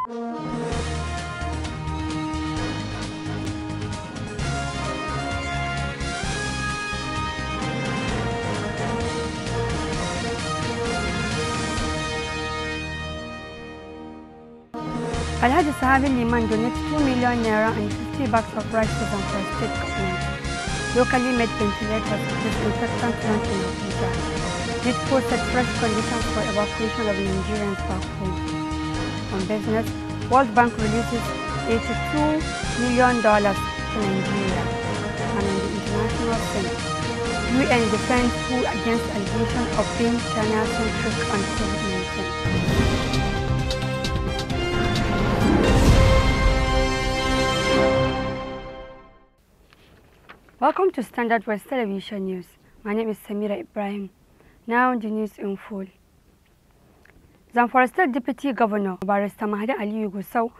Alhaji Svtv donated 2 million naira and 50 bags of rice to Zamfara state government. Locally made ventilators, disinfectant plant in Abuja. NITCO set fresh conditions for evacuation of Nigerians back home. On business, World Bank releases $82 million to Nigeria. And on the international scene, UN defends WHO against allegations of being China-centric on COVID-19. Welcome to Standard West Television News. My name is Samira Ibrahim. Now the news in full. Zamfara State Deputy Governor Barrister Mahdi Aliyu Gusau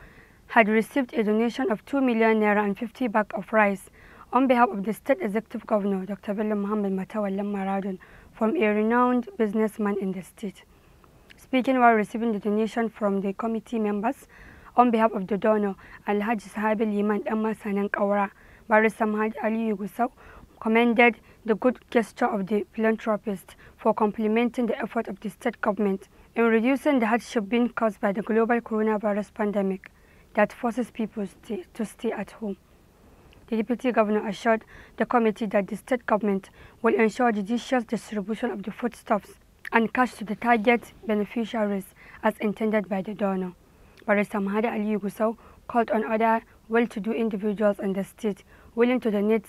had received a donation of 2 million naira and 50 bags of rice on behalf of the State Executive Governor Dr. Bello Muhammad Matawallan Maradun from a renowned businessman in the state. Speaking while receiving the donation from the committee members on behalf of the donor, Alhaji Svtv Liman Sanan Kaura, Barrister Mahdi Aliyu Gusau commended the good gesture of the philanthropist for complementing the effort of the state government in reducing the hardship being caused by the global coronavirus pandemic that forces people to stay at home. The Deputy Governor assured the committee that the state government will ensure judicious distribution of the foodstuffs and cash to the target beneficiaries as intended by the donor. Barrister Mahdi Aliyu Gusau called on other well-to-do individuals in the state willing to donate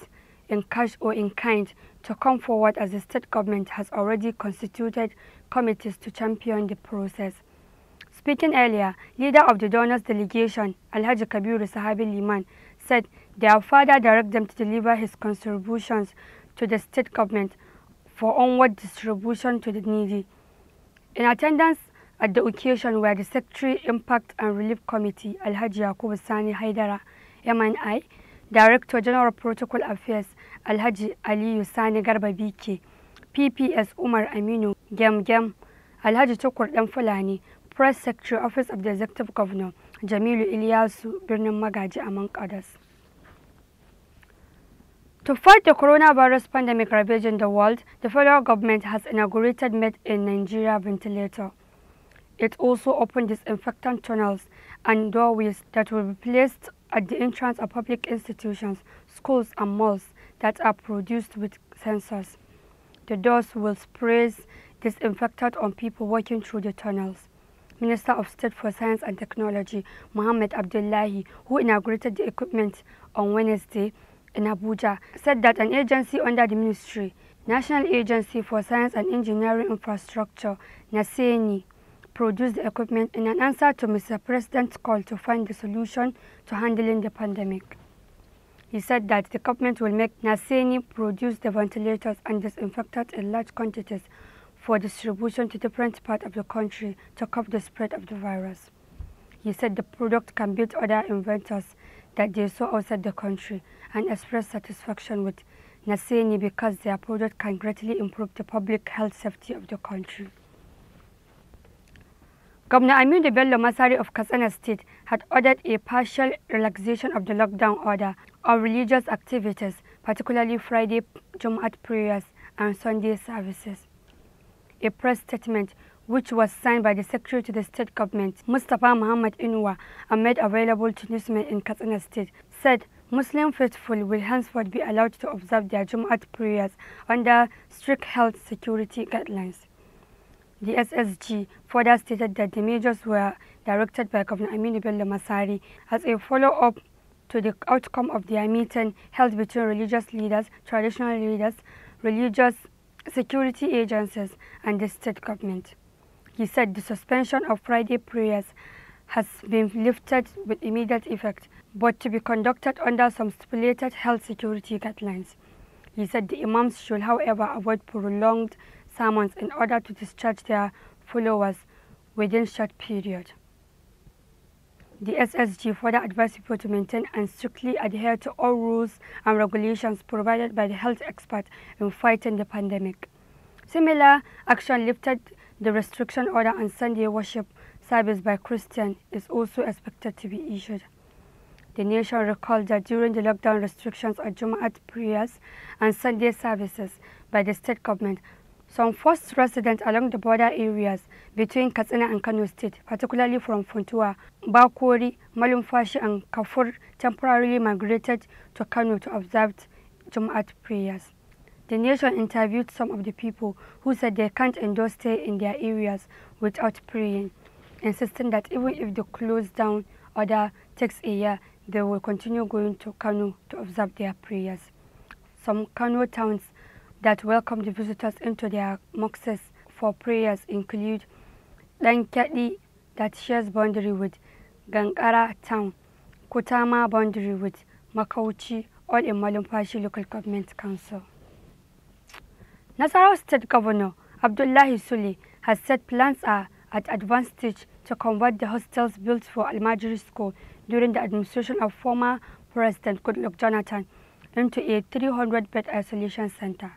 in cash or in kind to come forward, as the state government has already constituted committees to champion the process. Speaking earlier, leader of the donors delegation, Alhaji Kabiru Sahabi Liman, said they have further directed them to deliver his contributions to the state government for onward distribution to the needy. In attendance at the occasion were the Secretary Impact and Relief Committee, Alhaji Yakubu Sani Haidara, MNI, Director General Protocol Affairs, Alhaji Aliyu Sani Garba Bike, PPS Umar Aminu Gem, Alhaji Tukur Dan Fulani, Press Secretary, Office of the Executive Governor, Jamilu Ilyasu Birnin Magaji, among others. To fight the coronavirus pandemic ravaging the world, the federal government has inaugurated Made in Nigeria ventilator. It also opened disinfectant tunnels and doorways that will be placed at the entrance of public institutions, schools and malls that are produced with sensors. The doors will spray disinfectant on people walking through the tunnels. Minister of State for Science and Technology, Mohammed Abdullahi, who inaugurated the equipment on Wednesday in Abuja, said that an agency under the ministry, National Agency for Science and Engineering Infrastructure, NASENI, produced the equipment in an answer to Mr. President's call to find the solution to handling the pandemic. He said that the government will make NASENI produce the ventilators and disinfectants in large quantities for distribution to different parts of the country to curb the spread of the virus. He said the product can beat other inventors that they saw outside the country and expressed satisfaction with NASENI because their product can greatly improve the public health safety of the country. Governor Aminu Bello Masari of Katsina State had ordered a partial relaxation of the lockdown order on religious activities, particularly Friday Jumu'at prayers and Sunday services. A press statement, which was signed by the Secretary to the State Government, Mustapha Muhammad Inuwa, and made available to newsmen in Katsina State, said Muslim faithful will henceforth be allowed to observe their Jumu'at prayers under strict health security guidelines. The SSG further stated that the measures were directed by Governor Aminu Bello Masari as a follow-up to the outcome of their meeting held between religious leaders, traditional leaders, religious security agencies, and the state government. He said the suspension of Friday prayers has been lifted with immediate effect, but to be conducted under some stipulated health security guidelines. He said the imams should, however, avoid prolonged sermons in order to discharge their followers within short period. The SSG further advised people to maintain and strictly adhere to all rules and regulations provided by the health expert in fighting the pandemic. Similar action lifted The restriction order on Sunday worship service by Christians is also expected to be issued. The nation recalled that during the lockdown restrictions on Jumu'at prayers and Sunday services by the state government, some forced residents along the border areas between Katsina and Kano State, particularly from Funtua, Bakori, Malumfashi and Kafur, temporarily migrated to Kano to observe Jumu'at prayers. The nation interviewed some of the people who said they can't endure stay in their areas without praying, insisting that even if the close down order takes a year, they will continue going to Kano to observe their prayers. Some Kano towns that welcome the visitors into their mosques for prayers include Dankedi, that shares boundary with Gangara town, Kutama boundary with Makauchi, all in Malumfashi local government council. Nasarawa State Governor Abdullahi Sule has said plans are at advanced stage to convert the hostels built for Almajiri School during the administration of former President Goodluck Jonathan into a 300-bed isolation center.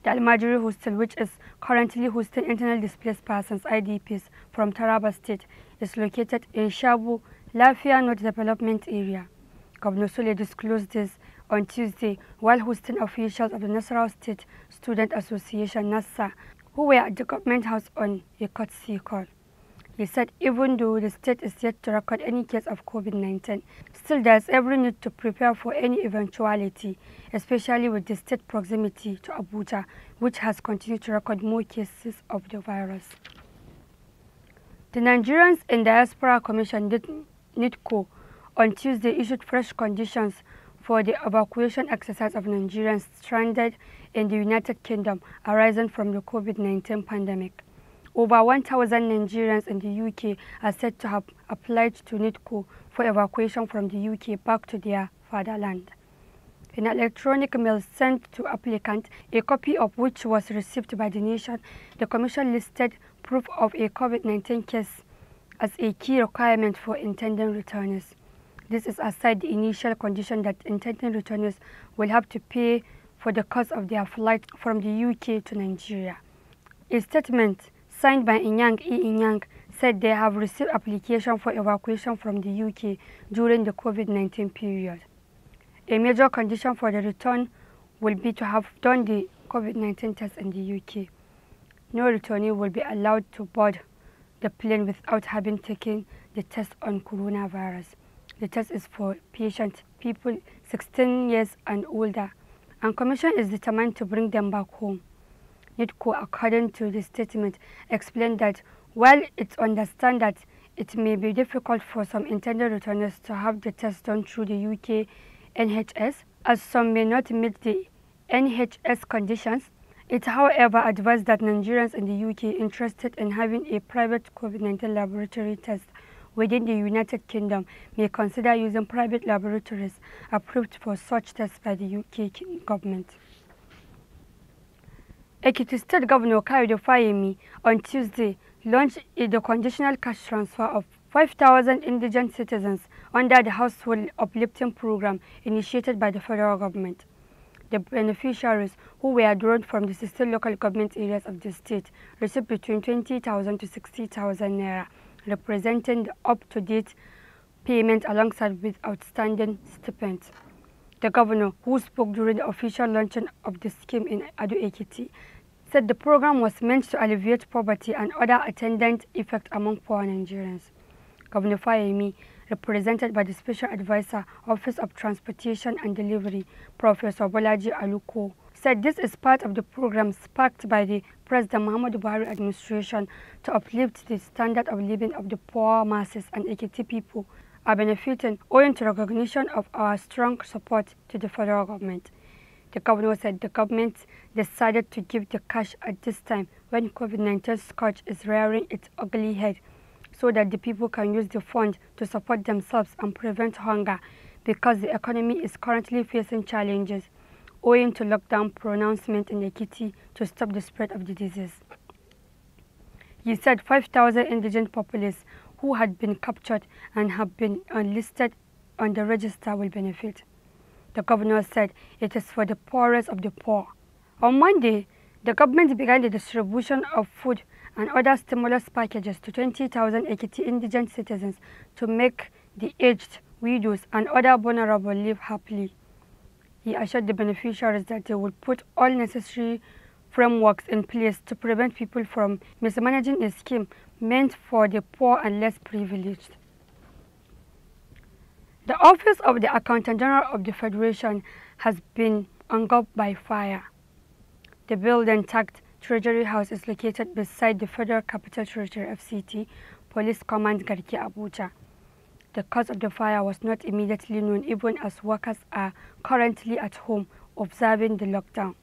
The Almajiri Hostel, which is currently hosting internally displaced persons (IDPs) from Taraba State, is located in Shabu, Lafia North Development Area. Governor Sule disclosed this on Tuesday while hosting officials of the Nasarawa State Student Association (NASA), who were at the government house on a courtesy call. He said even though the state is yet to record any case of COVID-19, still there is every need to prepare for any eventuality, especially with the state proximity to Abuja, which has continued to record more cases of the virus. The Nigerians in Diaspora Commission (NIDCO) on Tuesday issued fresh conditions for the evacuation exercise of Nigerians stranded in the United Kingdom arising from the COVID-19 pandemic. Over 1,000 Nigerians in the UK are said to have applied to NIDCO for evacuation from the UK back to their fatherland. In an electronic mail sent to applicants, a copy of which was received by the nation, the Commission listed proof of a COVID-19 case as a key requirement for intending returners. This is aside the initial condition that intending returners will have to pay for the cost of their flight from the UK to Nigeria. A statement signed by Inyang said they have received application for evacuation from the UK during the COVID-19 period. A major condition for the return will be to have done the COVID-19 test in the UK. No returnee will be allowed to board the plane without having taken the test on coronavirus. The test is for patient people 16 years and older, and Commission is determined to bring them back home. NIDCO, according to the statement, explained that while it understands that it may be difficult for some intended returners to have the test done through the UK NHS, as some may not meet the NHS conditions, it however advised that Nigerians in the UK interested in having a private COVID-19 laboratory test within the United Kingdom may consider using private laboratories approved for such tests by the UK government. Ekiti State Governor Kayode Fayemi on Tuesday launched the conditional cash transfer of 5,000 indigent citizens under the Household Uplifting Program initiated by the federal government. The beneficiaries, who were drawn from the 16 local government areas of the state, received between 20,000 to 60,000 naira, representing the up-to-date payment alongside with outstanding stipends. The governor, who spoke during the official launching of the scheme in Ado-Ekiti, said the program was meant to alleviate poverty and other attendant effects among poor Nigerians. Governor Fayemi, represented by the Special Advisor, Office of Transportation and Delivery, Professor Bolaji Aluko, said this is part of the program sparked by the President Muhammadu Buhari administration to uplift the standard of living of the poor masses, and Ekiti people are benefiting owing to recognition of our strong support to the federal government. The governor said the government decided to give the cash at this time when COVID-19 scourge is rearing its ugly head, so that the people can use the fund to support themselves and prevent hunger, because the economy is currently facing challenges owing to lockdown pronouncement in Ekiti to stop the spread of the disease. He said 5,000 indigent populace who had been captured and have been enlisted on the register will benefit. The governor said it is for the poorest of the poor. On Monday, The government began the distribution of food and other stimulus packages to 20,000 Ekiti indigent citizens to make the aged, widows and other vulnerable live happily. He assured the beneficiaries that they would put all necessary frameworks in place to prevent people from mismanaging a scheme meant for the poor and less privileged. The Office of the Accountant General of the Federation has been engulfed by fire. The building tagged Treasury House is located beside the Federal Capital Treasury FCT Police Command Garki Abuja. The cause of the fire was not immediately known, even as workers are currently at home observing the lockdown.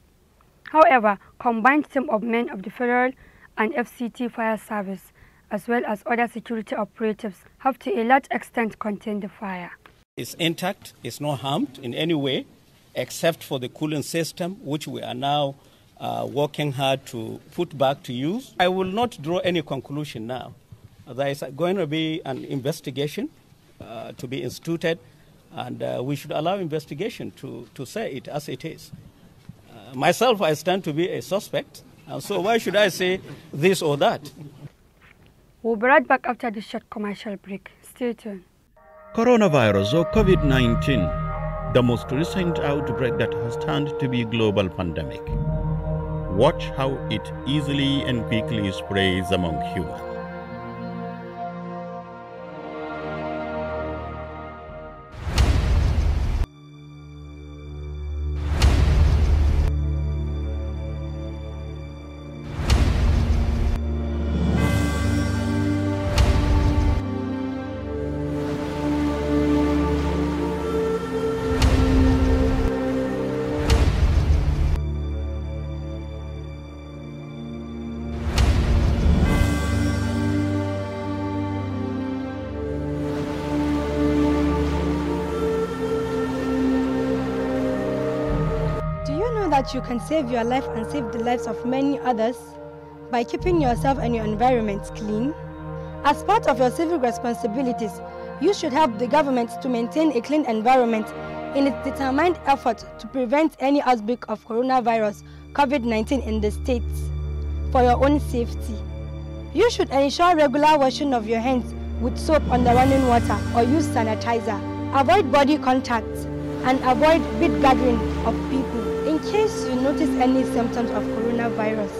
However, combined team of men of the Federal and FCT Fire Service, as well as other security operatives, have to a large extent contained the fire. It's intact, it's not harmed in any way, except for the cooling system, which we are now working hard to put back to use. I will not draw any conclusion now. There is going to be an investigation to be instituted, and we should allow investigation to say it as it is. Myself, I stand to be a suspect, and so why should I say this or that? We'll be right back after this short commercial break. Stay tuned. Coronavirus or COVID-19, the most recent outbreak that has turned to be a global pandemic. Watch how it easily and quickly spreads among humans. That you can save your life and save the lives of many others by keeping yourself and your environment clean. As part of your civic responsibilities, you should help the government to maintain a clean environment in its determined effort to prevent any outbreak of coronavirus COVID-19 in the states. For your own safety, you should ensure regular washing of your hands with soap under running water or use sanitizer. Avoid body contact and avoid big gathering of people. In case you notice any symptoms of coronavirus,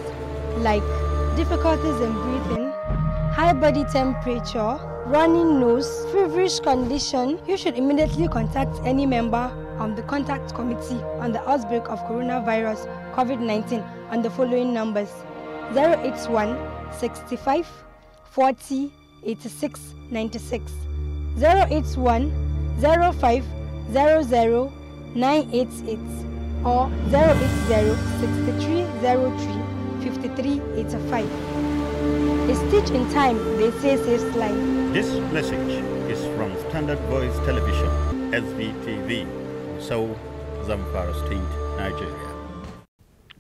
like difficulties in breathing, high body temperature, running nose, feverish condition, you should immediately contact any member of the contact committee on the outbreak of coronavirus COVID-19 on the following numbers: 081 65 40 86 96, 081 05 00 988, or 080-6303-5385. A stitch in time, they say, saves life. This message is from Standard Voice Television, Svtv, Seoul, Zamfara State, Nigeria.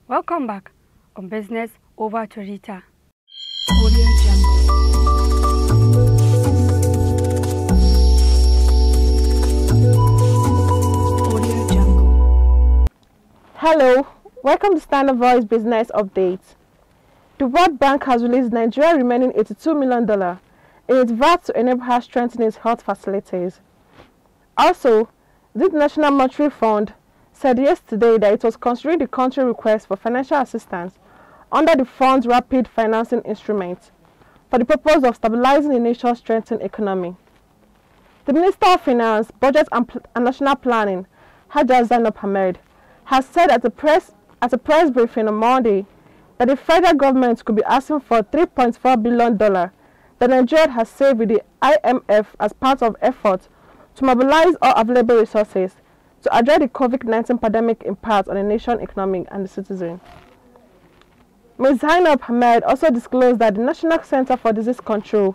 Welcome back on Business. Over to Rita. Hello, welcome to Standard Voice Business Update. The World Bank has released Nigeria remaining $82 million in its VAT to enable her strengthen its health facilities. Also, the National Monetary Fund said yesterday that it was considering the country request for financial assistance under the fund's rapid financing instrument for the purpose of stabilizing the nation's strengthened economy. The Minister of Finance, Budget and National Planning, Haja Zainab Ahmed, has said at a press briefing on Monday that the federal government could be asking for $3.4 billion that Nigeria has saved with the IMF as part of efforts to mobilize all available resources to address the COVID-19 pandemic impact on the nation's economy and the citizens. Ms. Zainab Ahmed also disclosed that the National Center for Disease Control,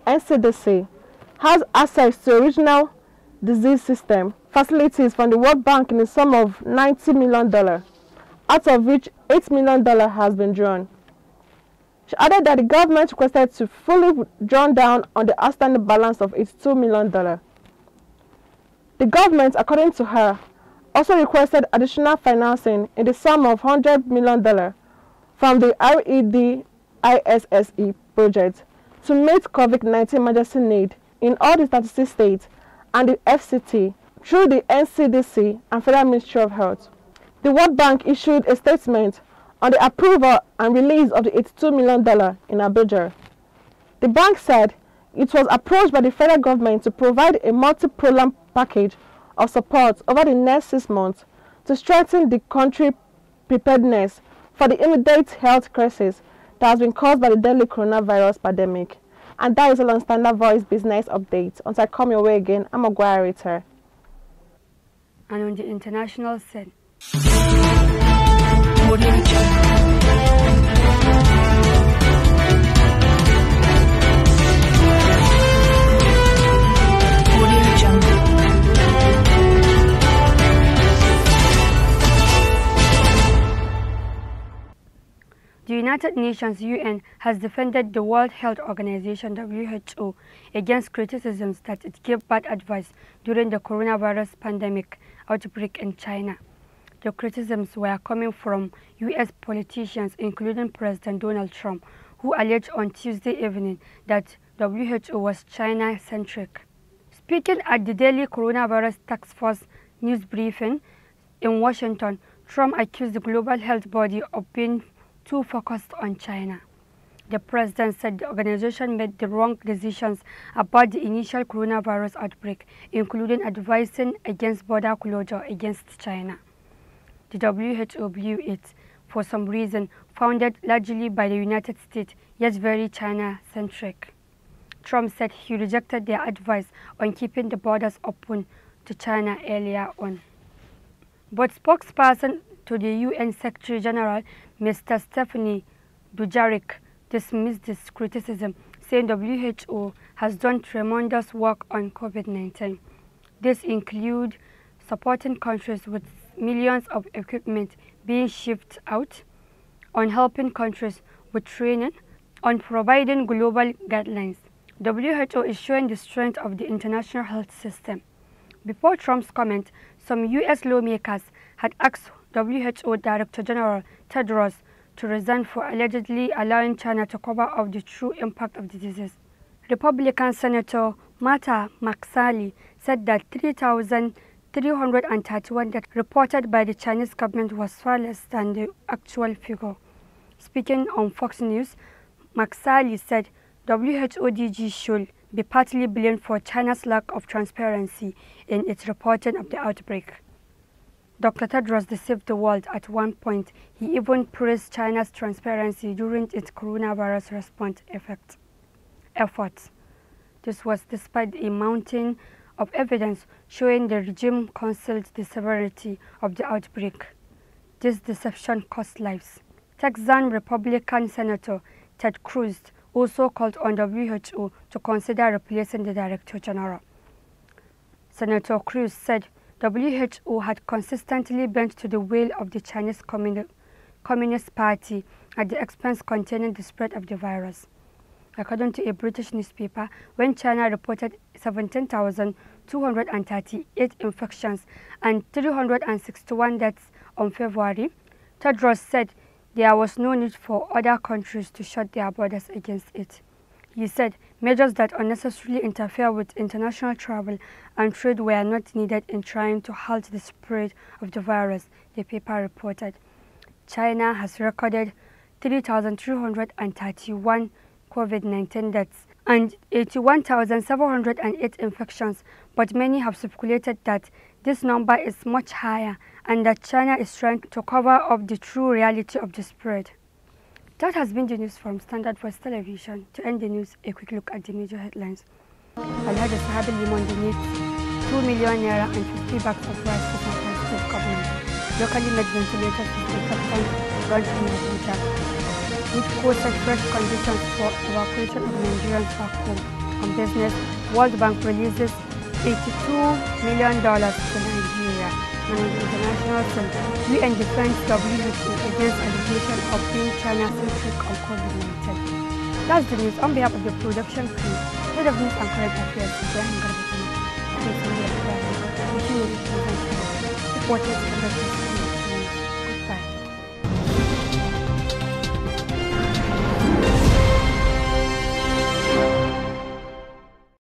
NCDC, has access to original disease system facilities from the World Bank in the sum of $90 million, out of which $8 million has been drawn. She added that the government requested to fully draw down on the outstanding balance of $82 million. The government, according to her, also requested additional financing in the sum of $100 million from the REDISSE project to meet COVID-19 emergency need in all the 36 states and the FCT through the NCDC and Federal Ministry of Health. The World Bank issued a statement on the approval and release of the $82 million in Abuja. The bank said it was approached by the federal government to provide a multi-pronged package of support over the next 6 months to strengthen the country's preparedness for the immediate health crisis that has been caused by the deadly coronavirus pandemic. And that is all on Standard Voice Business Update. Until I come your way again, I'm Ogwara Rita. And on the international scene. The United Nations UN has defended the World Health Organization WHO against criticisms that it gave bad advice during the coronavirus pandemic outbreak in China. The criticisms were coming from US politicians, including President Donald Trump, who alleged on Tuesday evening that WHO was China-centric. Speaking at the daily coronavirus task force news briefing in Washington, Trump accused the global health body of being too focused on China. The president said the organization made the wrong decisions about the initial coronavirus outbreak, including advising against border closure against China. The WHO viewed it, for some reason, founded largely by the United States, yet very China-centric. Trump said he rejected their advice on keeping the borders open to China earlier on. But spokesperson to the UN Secretary General, Mr. Stephanie Dujarric, dismissed this criticism, saying WHO has done tremendous work on COVID-19. This includes supporting countries with millions of equipment being shipped out, on helping countries with training, on providing global guidelines. WHO is showing the strength of the international health system. Before Trump's comment, some US lawmakers had asked WHO Director General Tedros to resign for allegedly allowing China to cover up the true impact of the disease. Republican Senator Martha McSally said that 3,331 deaths reported by the Chinese government was far less than the actual figure. Speaking on Fox News, McSally said WHO DG should be partly blamed for China's lack of transparency in its reporting of the outbreak. Dr. Tedros deceived the world at one point. He even praised China's transparency during its coronavirus response efforts. This was despite a mountain of evidence showing the regime concealed the severity of the outbreak. This deception cost lives. Texan Republican Senator Ted Cruz also called on WHO to consider replacing the Director General. Senator Cruz said WHO had consistently bent to the will of the Chinese Communist Party at the expense containing the spread of the virus. According to a British newspaper, when China reported 17,238 infections and 361 deaths on February, Tedros said there was no need for other countries to shut their borders against it. He said measures that unnecessarily interfere with international travel and trade were not needed in trying to halt the spread of the virus, the paper reported. China has recorded 3,331 COVID-19 deaths and 81,708 infections, but many have speculated that this number is much higher and that China is trying to cover up the true reality of the spread. That has been the news from Standard Voice Television. To end the news, a quick look at the major headlines. Alhaji Sahabi Limon donates 2 million naira and 50 bags of rice to Central State Government. Locally made ventilators to the captain launched in Abuja. Which caused fresh conditions for evacuation of Nigerians back home. On business, World Bank releases $82 million to Nigeria. And on the international scene, UN defends WHO against allegations of being China-centric on COVID-19. That's the news. On behalf of the production crew, Head of News and Current Affairs, Ibrahim Garbatini, wishing you a very good, wishing you a pleasant day. Keep watching Standard Voice.